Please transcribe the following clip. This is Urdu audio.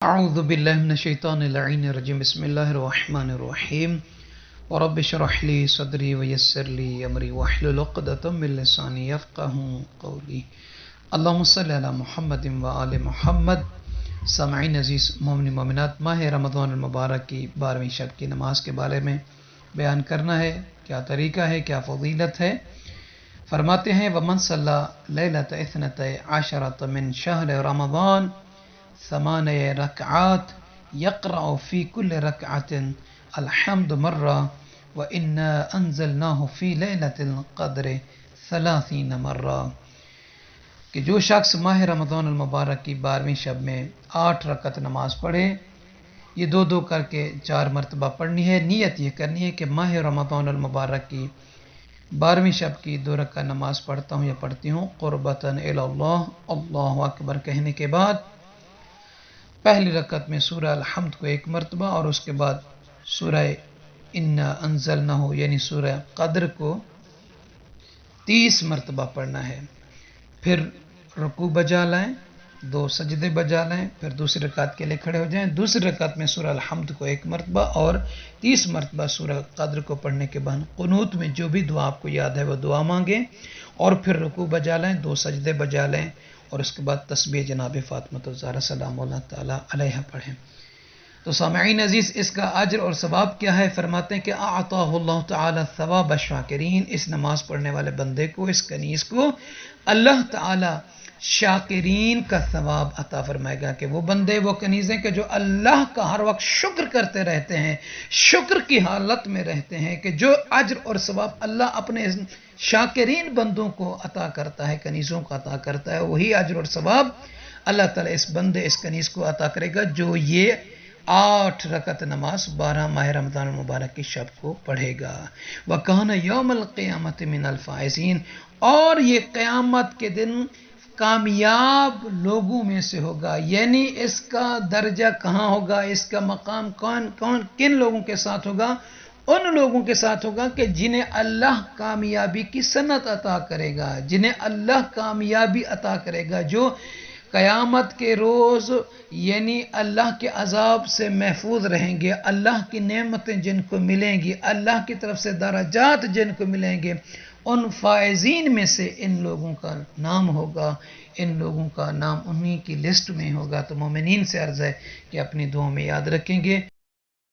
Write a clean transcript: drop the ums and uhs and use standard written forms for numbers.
اعوذ باللہ من الشیطان اللعین الرجیم بسم اللہ الرحمن الرحیم ورب اشرح لی صدری ویسر لی امری واحلل عقدۃ من لسانی یفقهوا قولی اللہم صلی علی محمد وآل محمد۔ سامعین عزیز مومن مومنات، ماہ رمضان المبارک کی 12ویں شب کی نماز کے بارے میں بیان کرنا ہے۔ کیا طریقہ ہے، کیا فضیلت ہے؟ فرماتے ہیں ومن صلی لیلۃ 12 من شہر رمضان 8 رکعات یقرأ فی کل رکعت الحمد مرہ وإنا انزلناہ فی لیلۃ القدر 30 مرہ، کہ جو شخص ماہ رمضان المبارک کی 12ویں شب میں 8 رکعت نماز پڑھے، یہ دو کر کے 4 مرتبہ پڑھنی ہے۔ نیت یہ کرنی ہے کہ ماہ رمضان المبارک کی 12ویں شب کی 2 رکعت نماز پڑھتا ہوں یا پڑھتی ہوں قربتاً الی اللہ، اللہ اکبر کہنے کے بعد پہلی رکعت میں سورہ الحمد کو 1 مرتبہ اور اس کے بعد سورہ انا انزلناہ یعنی سورہ قدر کو 30 مرتبہ پڑھنا ہے۔ پھر رکوع بجا لائیں، 2 سجدے بجا لائیں، پھر دوسری رکعت کے لیے کھڑے ہو جائیں۔ دوسری رکعت میں سورہ الحمد کو 1 مرتبہ اور 30 مرتبہ سورہ قدر کو پڑھنے کے بعد قنوت میں جو بھی دعا آپ کو یاد ہے وہ دعا مانگیں، اور پھر رکوع بجا لائیں، 2 سجدے بجا لیں، اور اس کے بعد تسبیح جناب فاطمہ الزہرا سلام اللہ تعالیٰ علیہ پڑھیں۔ تو سامعین عزیز، اس کا اجر اور ثواب کیا ہے؟ فرماتے ہیں کہ اعطاہ اللہ تعالیٰ ثواب الشاکرین، اس نماز پڑھنے والے بندے کو، اس کنیز کو اللہ تعالیٰ شاکرین کا ثواب عطا فرمائے گا، کہ وہ بندے، وہ کنیزیں کہ جو اللہ کا ہر وقت شکر کرتے رہتے ہیں، شکر کی حالت میں رہتے ہیں، کہ جو اجر اور ثواب اللہ اپنے شاکرین بندوں کو عطا کرتا ہے، کنیزوں کو عطا کرتا ہے، وہی اجر اور ثواب اللہ تعالیٰ اس بندے، اس کنیز کو عطا کرے گا جو یہ 8 رکعت نماز 12 ماہ رمضان المبارک کی شب کو پڑھے گا۔ وَكَانَ يَوْمَ الْقِيَامَةِ مِنَ الْفَائِزِينَ، اور یہ قیامت کے دن کامیاب لوگوں میں سے ہوگا، یعنی اس کا درجہ کہاں ہوگا، اس کا مقام کن لوگوں کے ساتھ ہوگا؟ ان لوگوں کے ساتھ ہوگا کہ جنہیں اللہ کامیابی کی سنت عطا کرے گا، جنہیں اللہ کامیابی عطا کرے گا، جو قیامت کے روز یعنی اللہ کے عذاب سے محفوظ رہیں گے، اللہ کی نعمتیں جن کو ملیں گی، اللہ کی طرف سے درجات جن کو ملیں گے، ان فائزین میں سے ان لوگوں کا نام ہوگا، ان لوگوں کا نام انہی کی لسٹ میں ہوگا۔ تو مومنین سے عرض ہے کہ اپنی دعاؤں میں یاد رکھیں گے۔